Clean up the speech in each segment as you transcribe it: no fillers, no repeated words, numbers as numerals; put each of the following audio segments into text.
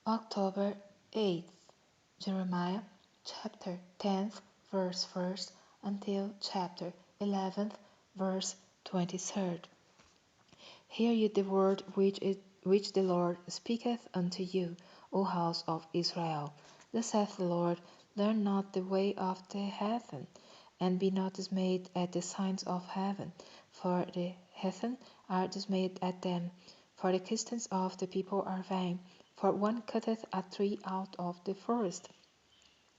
October 8th, Jeremiah chapter 10th, verse 1st until chapter 11th, verse 23rd. Hear ye the word which the Lord speaketh unto you, O house of Israel. Thus saith the Lord, learn not the way of the heathen, and be not dismayed at the signs of heaven, for the heathen are dismayed at them. For the customs of the people are vain, for one cutteth a tree out of the forest,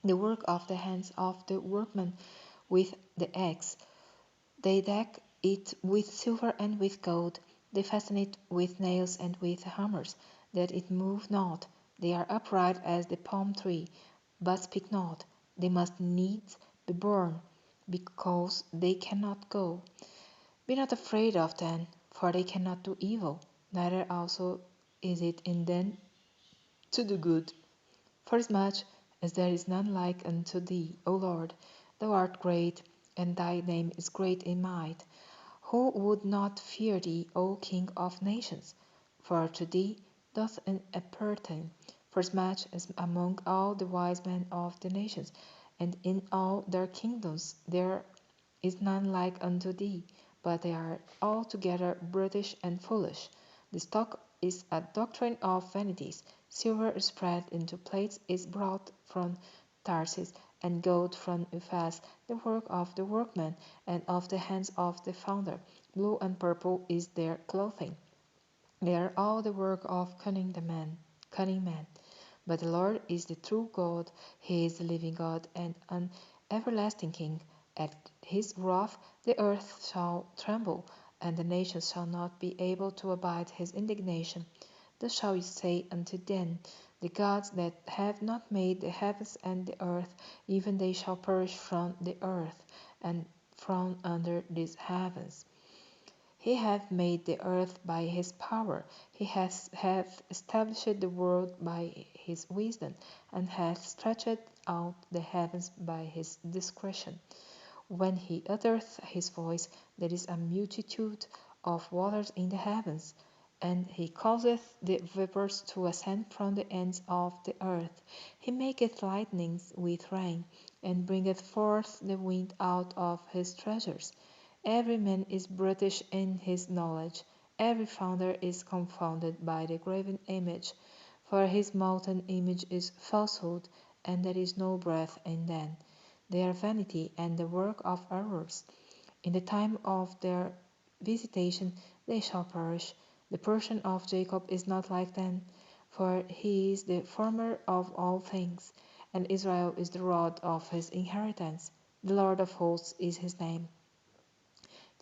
the work of the hands of the workman with the axe. They deck it with silver and with gold, they fasten it with nails and with hammers, that it move not. They are upright as the palm tree, but speak not. They must needs be born, because they cannot go. Be not afraid of them, for they cannot do evil, neither also is it in them to do good. Forasmuch as there is none like unto thee, O Lord, thou art great, and thy name is great in might. Who would not fear thee, O King of nations? For to thee doth it appertain, forasmuch as among all the wise men of the nations, and in all their kingdoms there is none like unto thee, but they are altogether brutish and foolish. The stock is a doctrine of vanities. Silver spread into plates is brought from Tarsus, and gold from Uphaz, the work of the workman, and of the hands of the founder. Blue and purple is their clothing. They are all the work of cunning man. But the Lord is the true God, he is the living God, and an everlasting King. At his wrath the earth shall tremble, and the nations shall not be able to abide his indignation. Thus shall you say unto them, the gods that have not made the heavens and the earth, even they shall perish from the earth, and from under these heavens. He hath made the earth by his power, hath established the world by his wisdom, and hath stretched out the heavens by his discretion. When he uttereth his voice, there is a multitude of waters in the heavens, and he causeth the vapours to ascend from the ends of the earth. He maketh lightnings with rain, and bringeth forth the wind out of his treasures. Every man is brutish in his knowledge, every founder is confounded by the graven image, for his molten image is falsehood, and there is no breath in them. They are vanity and the work of errors. In the time of their visitation they shall perish. The portion of Jacob is not like them, for he is the former of all things, and Israel is the rod of his inheritance. The Lord of hosts is his name.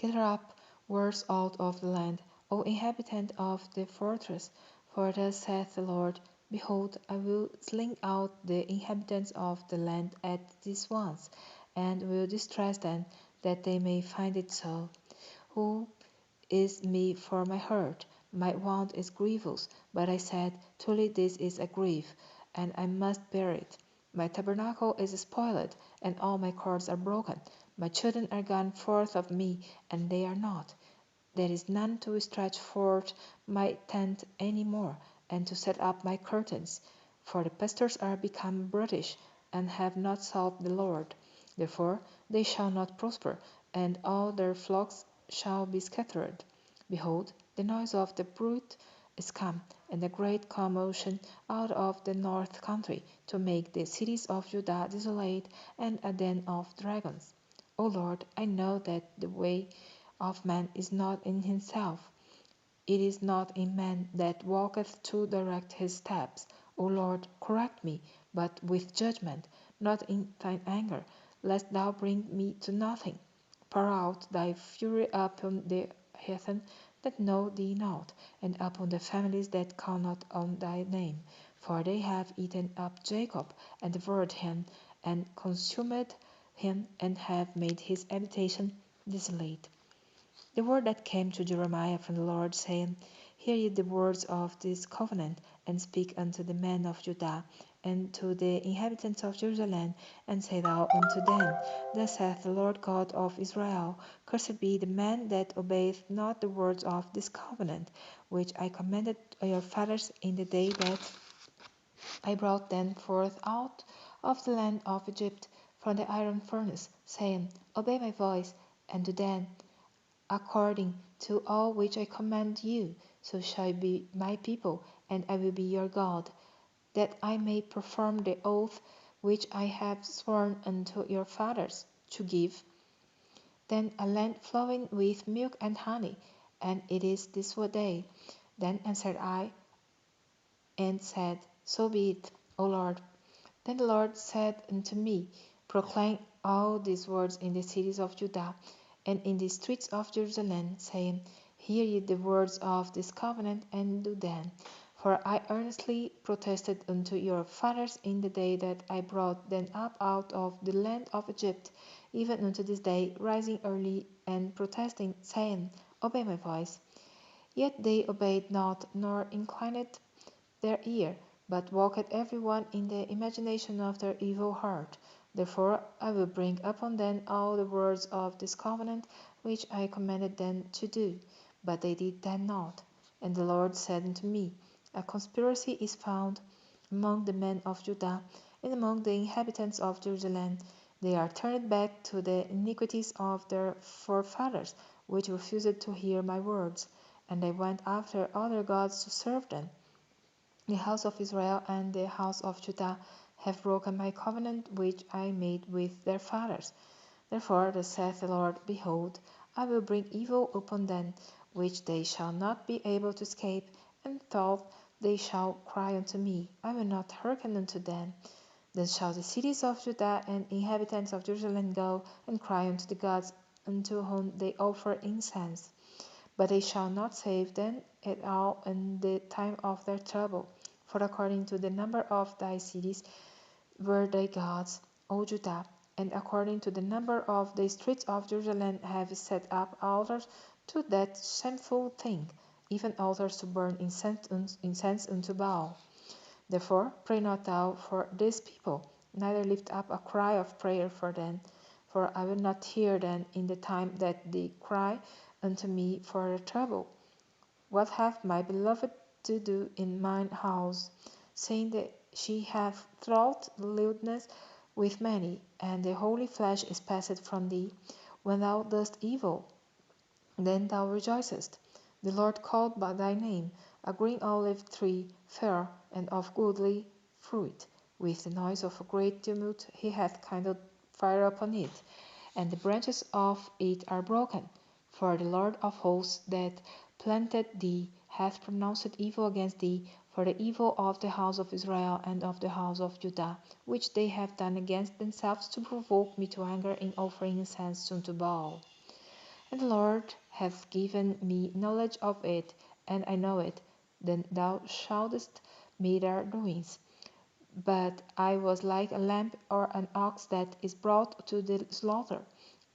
Gather up words out of the land, O inhabitant of the fortress, for thus saith the Lord, behold, I will sling out the inhabitants of the land at this once, and will distress them, that they may find it so. Who is me for my hurt? My wound is grievous, but I said, truly this is a grief, and I must bear it. My tabernacle is spoiled, and all my cords are broken. My children are gone forth of me, and they are not. There is none to stretch forth my tent any more, and to set up my curtains. For the pastors are become brutish, and have not sought the Lord. Therefore they shall not prosper, and all their flocks shall be scattered. Behold, the noise of the bruit is come, and a great commotion out of the north country, to make the cities of Judah desolate, and a den of dragons. O Lord, I know that the way of man is not in himself. It is not in man that walketh to direct his steps. O Lord, correct me, but with judgment, not in thine anger, lest thou bring me to nothing. Pour out thy fury upon the heathen that know thee not, and upon the families that call not on thy name. For they have eaten up Jacob, and devoured him, and consumed him, and have made his habitation desolate. The word that came to Jeremiah from the Lord, saying, Hear ye the words of this covenant, and speak unto the men of Judah, and to the inhabitants of Jerusalem, and say thou unto them, Thus saith the Lord God of Israel, Cursed be the man that obeyeth not the words of this covenant, which I commanded your fathers in the day that I brought them forth out of the land of Egypt from the iron furnace, saying, Obey my voice, and do then according to all which I command you, so shall you be my people, and I will be your God, that I may perform the oath which I have sworn unto your fathers to give then a land flowing with milk and honey, and it is this day. Then answered I and said, So be it, O Lord. Then the Lord said unto me, Proclaim all these words in the cities of Judah and in the streets of Jerusalem, saying, Hear ye the words of this covenant, and do them. For I earnestly protested unto your fathers in the day that I brought them up out of the land of Egypt, even unto this day, rising early and protesting, saying, Obey my voice. Yet they obeyed not, nor inclined their ear, but walked every one in the imagination of their evil heart. Therefore I will bring upon them all the words of this covenant which I commanded them to do, but they did them not. And the Lord said unto me, A conspiracy is found among the men of Judah and among the inhabitants of Jerusalem. They are turned back to the iniquities of their forefathers, which refused to hear my words, and they went after other gods to serve them. The house of Israel and the house of Judah have broken my covenant which I made with their fathers. Therefore thus saith the Lord, Behold, I will bring evil upon them, which they shall not be able to escape, and though they shall cry unto me, I will not hearken unto them. Then shall the cities of Judah and inhabitants of Jerusalem go and cry unto the gods unto whom they offer incense. But they shall not save them at all in the time of their trouble. For according to the number of thy cities were thy gods, O Judah, and according to the number of the streets of Jerusalem have set up altars to that shameful thing, even altars to burn incense unto Baal. Therefore pray not thou for this people, neither lift up a cry of prayer for them, for I will not hear them in the time that they cry unto me for their trouble. What hath my beloved to do in mine house, saying that she hath throughout lewdness with many, and the holy flesh is passed from thee? When thou doest evil, then thou rejoicest. The Lord called by thy name a green olive tree, fair and of goodly fruit. With the noise of a great tumult he hath kindled fire upon it, and the branches of it are broken. For the Lord of hosts that planted thee hath pronounced evil against thee for the evil of the house of Israel and of the house of Judah, which they have done against themselves to provoke me to anger in offering incense unto Baal. And the Lord hath given me knowledge of it, and I know it. Then thou shouldest me their doings. But I was like a lamb or an ox that is brought to the slaughter.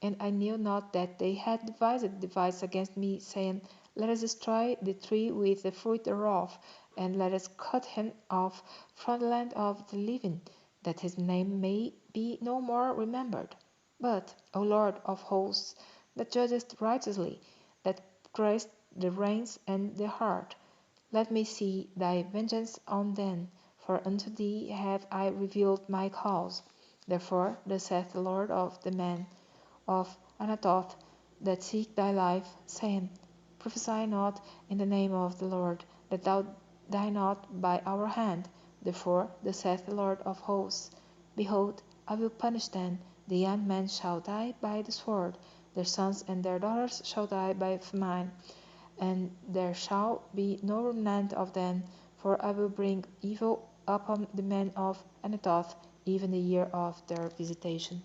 And I knew not that they had devised device against me, saying, Let us destroy the tree with the fruit thereof, and let us cut him off from the land of the living, that his name may be no more remembered. But, O Lord of hosts, that judgest righteously, that triest the reins and the heart, let me see thy vengeance on them, for unto thee have I revealed my cause. Therefore thus saith the Lord of the men of Anathoth that seek thy life, saying, Prophesy not in the name of the Lord, that thou die not by our hand. Therefore thus saith the Lord of hosts, Behold, I will punish them. The young men shall die by the sword, their sons and their daughters shall die by famine, and there shall be no remnant of them, for I will bring evil upon the men of Anathoth, even the year of their visitation.